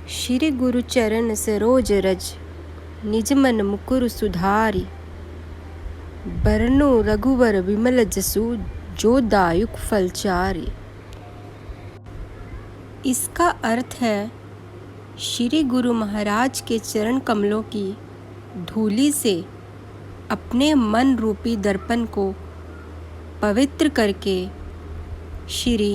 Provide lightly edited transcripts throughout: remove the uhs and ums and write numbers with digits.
श्री गुरु चरण सरोज रज निज मन मुकुर सुधारी। बरनु रघुवर विमल जसु जो दायुक फलचारी। इसका अर्थ है श्री गुरु महाराज के चरण कमलों की धूलि से अपने मन रूपी दर्पण को पवित्र करके श्री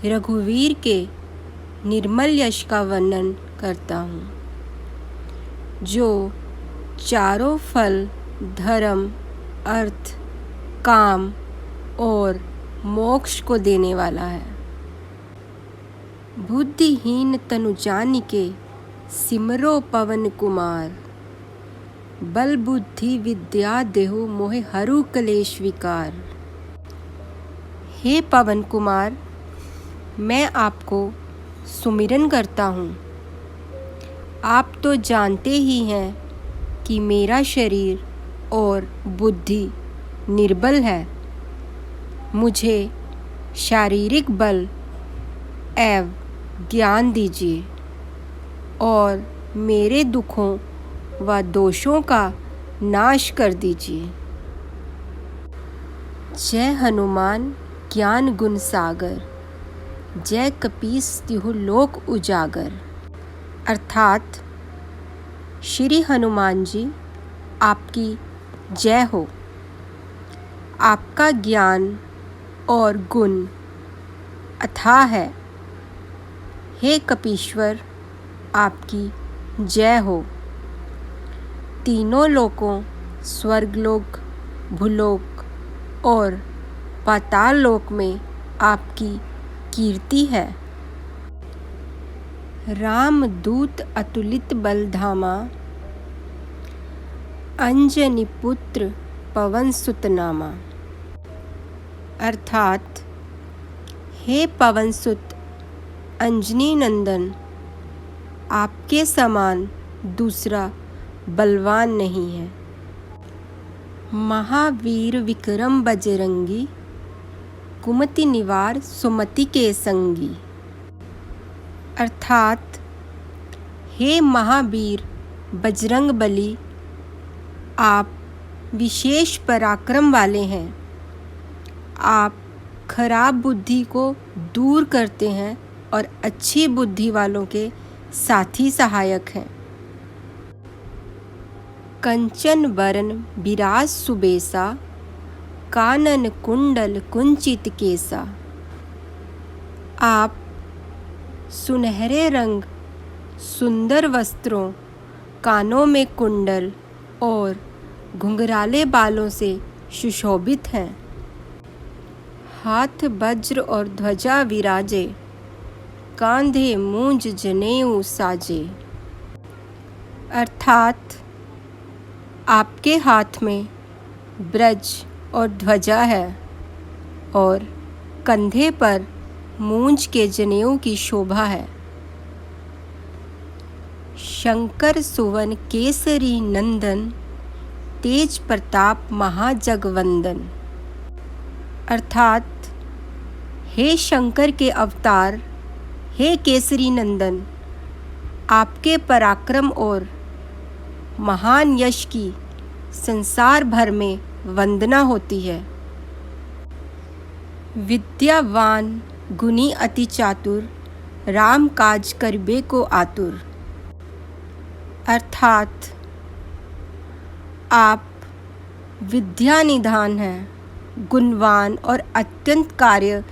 रघुवीर के निर्मल यश का वर्णन करता हूँ, जो चारों फल धर्म अर्थ काम और मोक्ष को देने वाला है। बुद्धिहीन तनु जानिके सिमरो पवन कुमार। बल बुद्धि विद्या देहु मोहे हरु कलेश विकार। हे पवन कुमार, मैं आपको सुमिरन करता हूँ। आप तो जानते ही हैं कि मेरा शरीर और बुद्धि निर्बल है। मुझे शारीरिक बल एवं ज्ञान दीजिए और मेरे दुखों व दोषों का नाश कर दीजिए। जय हनुमान ज्ञान गुण सागर, जय कपीस तिहु लोक उजागर। अर्थात श्री हनुमान जी, आपकी जय हो। आपका ज्ञान और गुण अथाह है। हे कपीश्वर, आपकी जय हो। तीनों लोकों स्वर्गलोक, भूलोक और पाताल लोक में आपकी कीर्ति है। राम दूत अतुलित बल धामा, अंजनी पुत्र पवन सुत नामा। अर्थात हे पवन सुत अंजनी नंदन, आपके समान दूसरा बलवान नहीं है। महावीर विक्रम बजरंगी, कुमति निवार सुमति के संगी। अर्थात हे महावीर बजरंग बली, आप विशेष पराक्रम वाले हैं। आप खराब बुद्धि को दूर करते हैं और अच्छी बुद्धि वालों के साथी सहायक हैं। कंचन वरन बिराज सुबेसा, कानन कुंडल कुंचित केसा। आप सुनहरे रंग सुंदर वस्त्रों, कानों में कुंडल और घुंघराले बालों से सुशोभित हैं। हाथ वज्र और ध्वजा विराजे, कांधे मूंज जनेऊ साजे। अर्थात आपके हाथ में ब्रज और ध्वजा है और कंधे पर मूंज के जनेऊ की शोभा है। शंकर सुवन केसरी नंदन, तेज प्रताप महाजगवंदन। अर्थात हे शंकर के अवतार, हे केसरी नंदन, आपके पराक्रम और महान यश की संसार भर में वंदना होती है। विद्यावान गुणी अति चातुर, राम काज करबे को आतुर। अर्थात आप विद्या निधान हैं, गुणवान और अत्यंत कार्य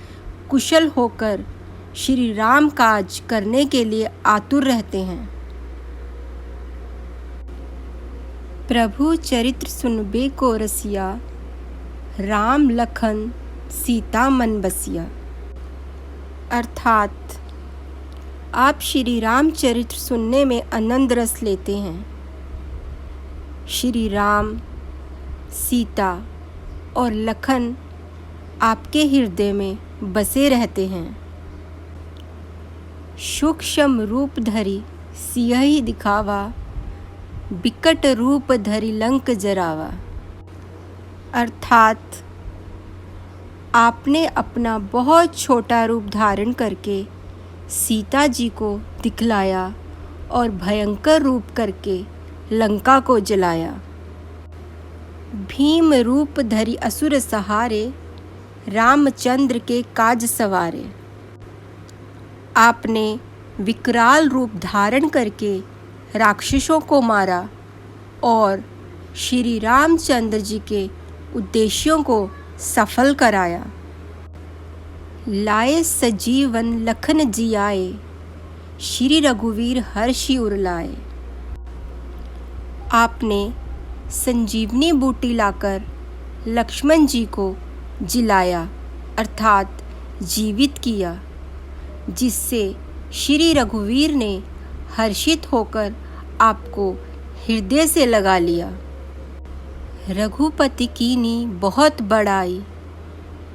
कुशल होकर श्री राम काज करने के लिए आतुर रहते हैं। प्रभु चरित्र सुनबे को रसिया, राम लखन सीता मन बसिया। अर्थात आप श्री राम चरित्र सुनने में आनंद रस लेते हैं। श्री राम, सीता और लखन आपके हृदय में बसे रहते हैं। सूक्ष्म रूप धरि सियहि दिखावा, बिकट रूप धरि लंक जरावा। अर्थात आपने अपना बहुत छोटा रूप धारण करके सीता जी को दिखलाया और भयंकर रूप करके लंका को जलाया। भीम रूप धरि असुर सहारे, रामचंद्र के काज सवारे। आपने विकराल रूप धारण करके राक्षसों को मारा और श्री रामचंद्र जी के उद्देश्यों को सफल कराया। लाए सजीवन लखन जियाए, श्री रघुवीर हर्षि उर लाए। आपने संजीवनी बूटी लाकर लक्ष्मण जी को जिलाया अर्थात जीवित किया, जिससे श्री रघुवीर ने हर्षित होकर आपको हृदय से लगा लिया। रघुपति कीनी बहुत बड़ाई,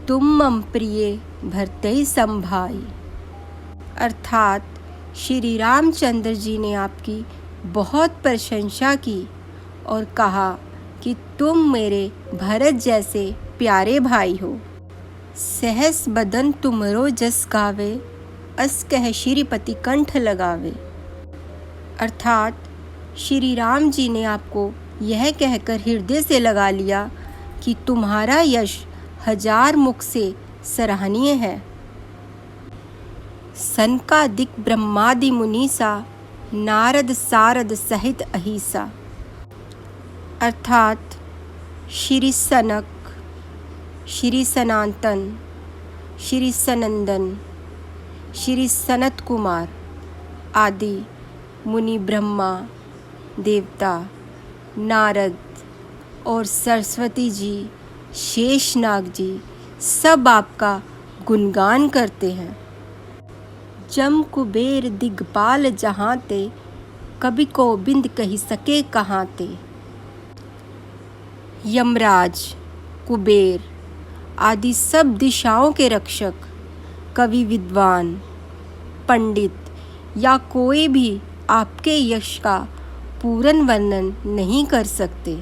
तुम मम प्रिय भरतहि संभाई। अर्थात श्री रामचंद्र जी ने आपकी बहुत प्रशंसा की और कहा कि तुम मेरे भरत जैसे प्यारे भाई हो। सहस बदन तुमरो जस गावे, अस कह श्रीपति कंठ लगावे। अर्थात श्री राम जी ने आपको यह कहकर हृदय से लगा लिया कि तुम्हारा यश 1000 मुख से सराहनीय है। सनकादिक ब्रह्मादि मुनीसा, नारद सारद सहित अहिसा। अर्थात श्री सनक, श्री सनातन, श्री सनंदन, श्री सनत कुमार आदि मुनि ब्रह्मा, देवता, नारद और सरस्वती जी, शेषनाग जी सब आपका गुणगान करते हैं। जम कुबेर दिगपाल जहाँ ते, कभी को बिंद कही सके कहाँ ते। यमराज, कुबेर आदि सब दिशाओं के रक्षक, कवि, विद्वान, पंडित या कोई भी आपके यश का पूर्ण वर्णन नहीं कर सकते।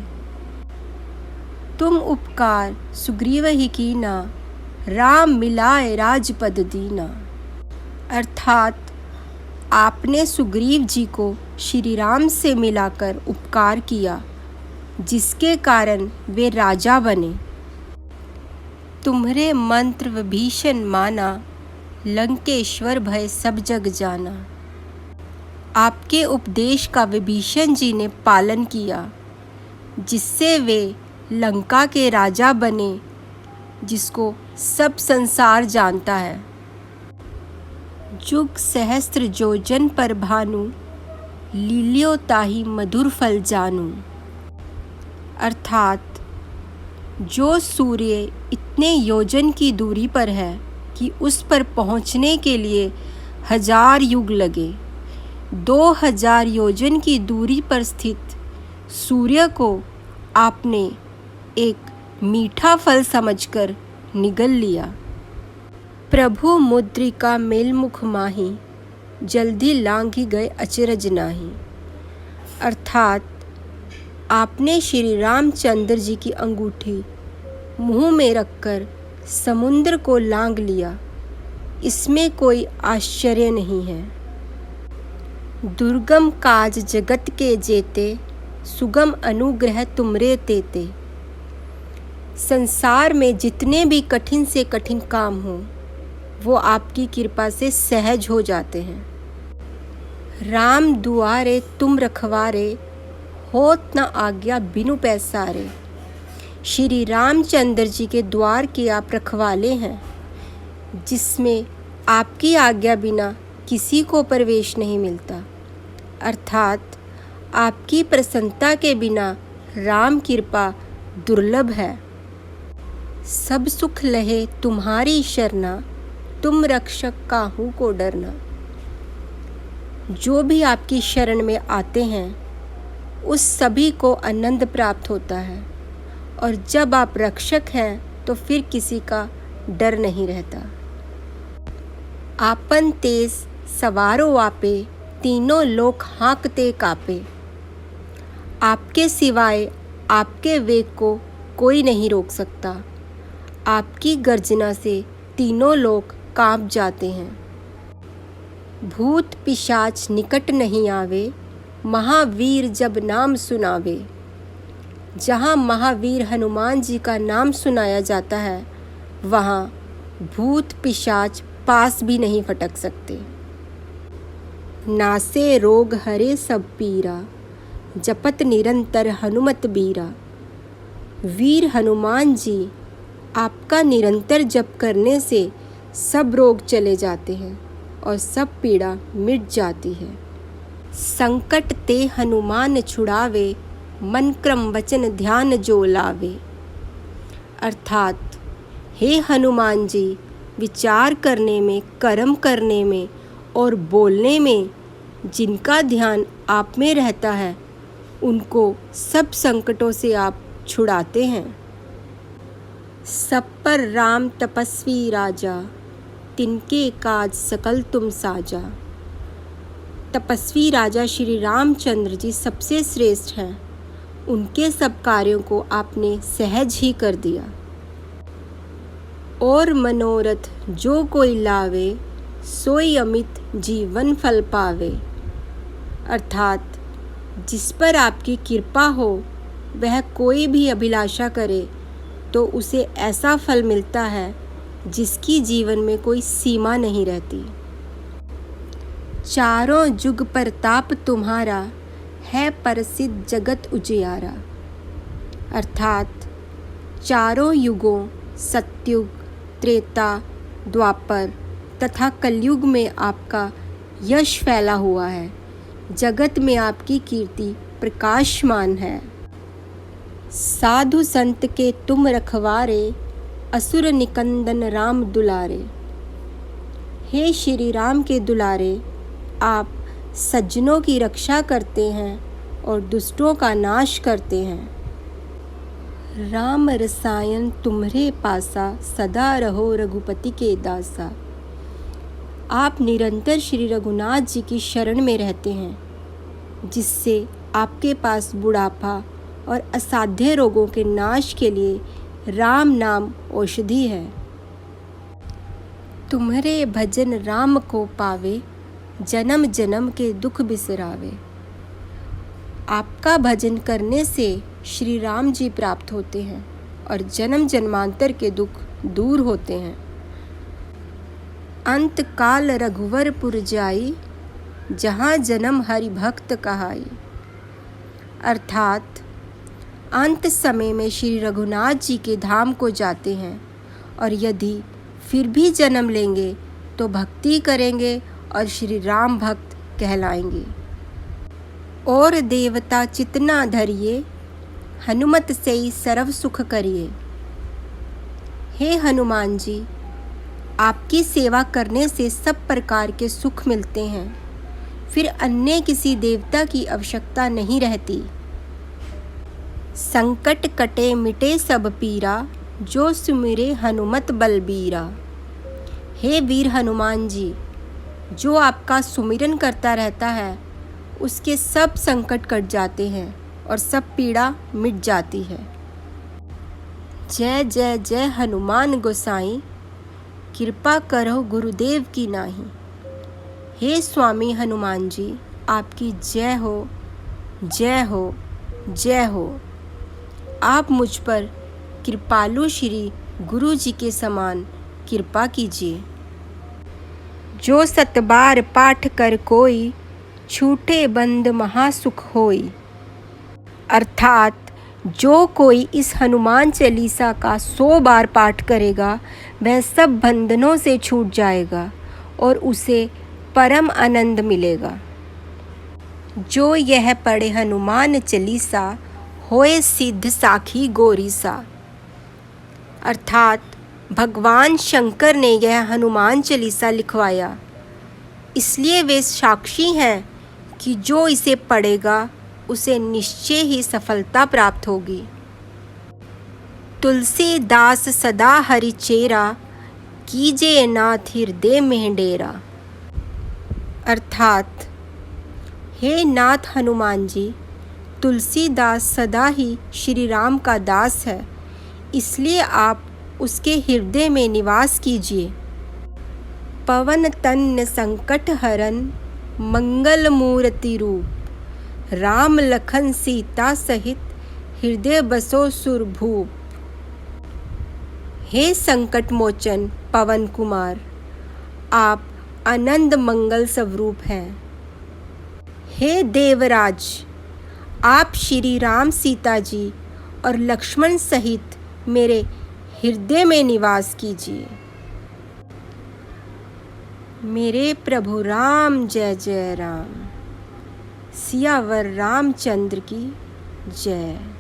तुम उपकार सुग्रीव ही कीना, राम मिलाए राजपद दीना। अर्थात आपने सुग्रीव जी को श्री राम से मिलाकर उपकार किया, जिसके कारण वे राजा बने। तुम्हारे मंत्र विभीषण माना, लंकेश्वर भय सब जग जाना। आपके उपदेश का विभीषण जी ने पालन किया, जिससे वे लंका के राजा बने, जिसको सब संसार जानता है। जुग सहस्त्र योजन पर भानु, लील्यो ताहि मधुर फल जानू। अर्थात जो सूर्य इतने योजन की दूरी पर है कि उस पर पहुँचने के लिए 1000 युग लगे, 2000 योजन की दूरी पर स्थित सूर्य को आपने एक मीठा फल समझकर निगल लिया। प्रभु मुद्रिका मेलमुख माही, जल्दी लांघी गए अचरज नाही। अर्थात आपने श्री रामचंद्र जी की अंगूठी मुंह में रखकर समुद्र को लांघ लिया, इसमें कोई आश्चर्य नहीं है। दुर्गम काज जगत के जेते, सुगम अनुग्रह तुमरे तेते। संसार में जितने भी कठिन से कठिन काम हो, वो आपकी कृपा से सहज हो जाते हैं। राम दुआरे तुम रखवारे, होत न आज्ञा बिनु पैसारे। श्री रामचंद्र जी के द्वार के आप रखवाले हैं, जिसमें आपकी आज्ञा बिना किसी को प्रवेश नहीं मिलता। अर्थात आपकी प्रसन्नता के बिना राम कृपा दुर्लभ है। सब सुख लहे तुम्हारी शरणा, तुम रक्षक काहू को डरना। जो भी आपकी शरण में आते हैं, उस सभी को आनंद प्राप्त होता है, और जब आप रक्षक हैं तो फिर किसी का डर नहीं रहता। आपन तेज सवारो आपे, तीनों लोक हाँकते कापे। आपके सिवाय आपके वेग को कोई नहीं रोक सकता। आपकी गर्जना से तीनों लोग कांप जाते हैं। भूत पिशाच निकट नहीं आवे, महावीर जब नाम सुनावे। जहाँ महावीर हनुमान जी का नाम सुनाया जाता है वहाँ भूत पिशाच पास भी नहीं फटक सकते। नासे रोग हरे सब पीरा, जपत निरंतर हनुमत बीरा। वीर हनुमान जी आपका निरंतर जप करने से सब रोग चले जाते हैं और सब पीड़ा मिट जाती है। संकट ते हनुमान छुड़ावे, मन क्रम वचन ध्यान जो लावे। अर्थात हे हनुमान जी, विचार करने में, कर्म करने में और बोलने में जिनका ध्यान आप में रहता है उनको सब संकटों से आप छुड़ाते हैं। सब पर राम तपस्वी राजा, तिनके काज सकल तुम साजा। तपस्वी राजा श्री रामचंद्र जी सबसे श्रेष्ठ हैं, उनके सब कार्यों को आपने सहज ही कर दिया। और मनोरथ जो कोई लावे, सोई अमित जीवन फल पावे। अर्थात जिस पर आपकी कृपा हो वह कोई भी अभिलाषा करे तो उसे ऐसा फल मिलता है जिसकी जीवन में कोई सीमा नहीं रहती। चारों जुग प्रताप तुम्हारा, है प्रसिद्ध जगत उजियारा। अर्थात चारों युगों सतयुग, त्रेता, द्वापर तथा कलयुग में आपका यश फैला हुआ है। जगत में आपकी कीर्ति प्रकाशमान है। साधु संत के तुम रखवारे, असुर निकंदन राम दुलारे। हे श्री राम के दुलारे, आप सज्जनों की रक्षा करते हैं और दुष्टों का नाश करते हैं। राम रसायन तुम्हरे पासा, सदा रहो रघुपति के दासा। आप निरंतर श्री रघुनाथ जी की शरण में रहते हैं, जिससे आपके पास बुढ़ापा और असाध्य रोगों के नाश के लिए राम नाम औषधि है। तुम्हारे भजन राम को पावे, जन्म जन्म के दुख बिसरावे। आपका भजन करने से श्री राम जी प्राप्त होते हैं और जन्म जन्मांतर के दुख दूर होते हैं। अंत काल रघुवरपुर जाई, जहाँ जन्म हरि भक्त कहाई। अर्थात अंत समय में श्री रघुनाथ जी के धाम को जाते हैं और यदि फिर भी जन्म लेंगे तो भक्ति करेंगे और श्री राम भक्त कहलाएंगे। और देवता चितना धरिए, हनुमत से ही सर्व सुख करिए। हे हनुमान जी, आपकी सेवा करने से सब प्रकार के सुख मिलते हैं, फिर अन्य किसी देवता की आवश्यकता नहीं रहती। संकट कटे मिटे सब पीरा, जो सुमिरे हनुमत बलबीरा। हे वीर हनुमान जी, जो आपका सुमिरन करता रहता है उसके सब संकट कट जाते हैं और सब पीड़ा मिट जाती है। जय जय जय हनुमान गोसाई, कृपा करो गुरुदेव की नाही। हे स्वामी हनुमान जी, आपकी जय हो, जय हो, जय हो। आप मुझ पर कृपालु श्री गुरु जी के समान कृपा कीजिए। जो सतबार पाठ कर कोई, छूटे बंद महासुख होई। अर्थात जो कोई इस हनुमान चालीसा का 100 बार पाठ करेगा वह सब बंधनों से छूट जाएगा और उसे परम आनंद मिलेगा। जो यह पढ़े हनुमान चालीसा, होए सिद्ध साखी गौरीसा। अर्थात भगवान शंकर ने यह हनुमान चालीसा लिखवाया, इसलिए वे साक्षी हैं कि जो इसे पढ़ेगा उसे निश्चय ही सफलता प्राप्त होगी। तुलसीदास सदा हरि चेरा, कीजे नाथ हृदय में डेरा। अर्थात हे नाथ हनुमान जी, तुलसीदास सदा ही श्री राम का दास है, इसलिए आप उसके हृदय में निवास कीजिए। पवन तन्य संकट हरन मंगल मूर्ति रूप, राम लखन सीता सहित हृदय बसो सुरभूप। हे संकट मोचन पवन कुमार, आप आनंद मंगल स्वरूप हैं। हे देवराज, आप श्री राम सीता जी और लक्ष्मण सहित मेरे हृदय में निवास कीजिए। मेरे प्रभु राम जय जय राम। सियावर रामचंद्र की जय।